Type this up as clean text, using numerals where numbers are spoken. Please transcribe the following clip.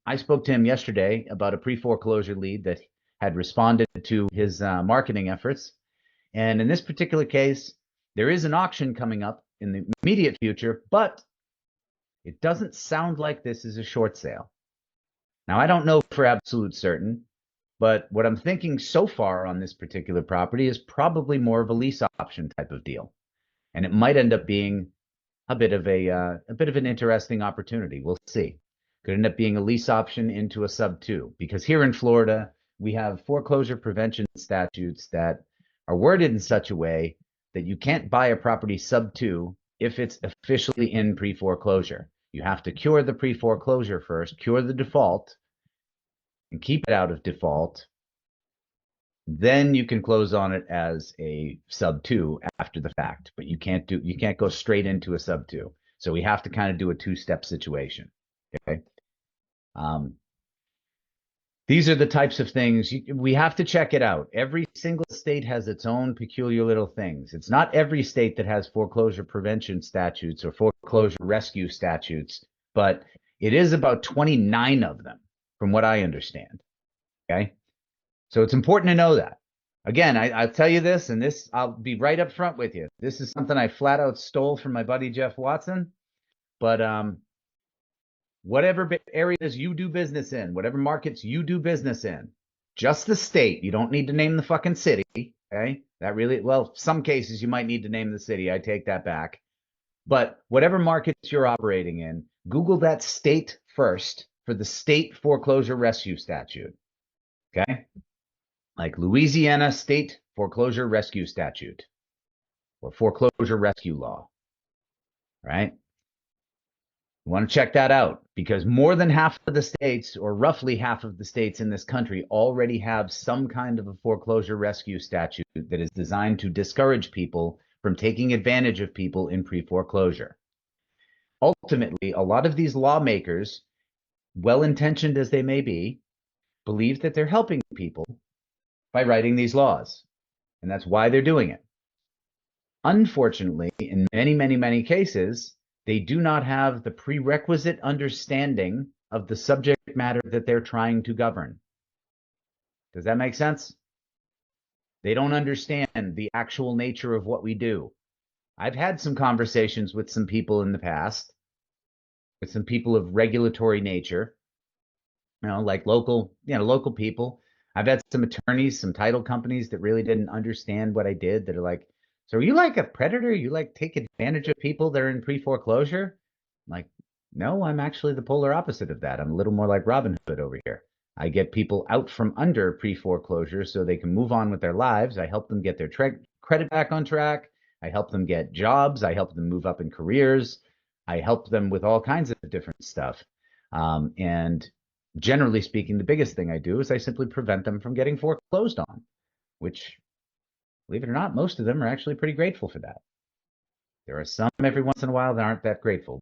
I spoke to him yesterday about a pre-foreclosure lead that had responded to his marketing efforts. And in this particular case, there is an auction coming up in the immediate future, but it doesn't sound like this is a short sale. Now, I don't know for absolute certain, but what I'm thinking so far on this particular property is probably more of a lease option type of deal. And it might end up being a bit of an interesting opportunity. We'll see. Could end up being a lease option into a sub two, because here in Florida, we have foreclosure prevention statutes that are worded in such a way that you can't buy a property sub two if it's officially in pre-foreclosure. You have to cure the pre-foreclosure first, cure the default, and keep it out of default. Then you can close on it as a sub two after the fact, but you can't go straight into a sub two. So we have to kind of do a two-step situation. Okay. These are the types of things we have to check it out. Every single state has its own peculiar little things. It's not every state that has foreclosure prevention statutes or foreclosure rescue statutes, but it is about 29 of them, from what I understand. Okay. So it's important to know that. Again, I'll tell you this, and this, I'll be right up front with you. This is something I flat out stole from my buddy Jeff Watson. But whatever areas you do business in, whatever markets you do business in, just the state. You don't need to name the fucking city. Okay. That really, well, some cases you might need to name the city. I take that back. But whatever markets you're operating in, Google that state first for the state foreclosure rescue statute. Okay. Like Louisiana State Foreclosure Rescue Statute or Foreclosure Rescue Law, right? You want to check that out, because more than half of the states, or roughly half of the states in this country, already have some kind of a foreclosure rescue statute that is designed to discourage people from taking advantage of people in pre-foreclosure. Ultimately, a lot of these lawmakers, well-intentioned as they may be, believe that they're helping people by writing these laws, and that's why they're doing it. Unfortunately, in many, many, many cases, they do not have the prerequisite understanding of the subject matter that they're trying to govern. Does that make sense? They don't understand the actual nature of what we do. I've had some conversations with some people in the past, with some people of regulatory nature, like local people. I've had some attorneys, some title companies that really didn't understand what I did, that are like, so are you like a predator? You like take advantage of people that are in pre-foreclosure? I'm like, no, I'm actually the polar opposite of that. I'm a little more like Robin Hood over here. I get people out from under pre-foreclosure so they can move on with their lives. I help them get their credit back on track. I help them get jobs. I help them move up in careers. I help them with all kinds of different stuff. And generally speaking, the biggest thing I do is I simply prevent them from getting foreclosed on, which, believe it or not, most of them are actually pretty grateful for that. There are some every once in a while that aren't that grateful,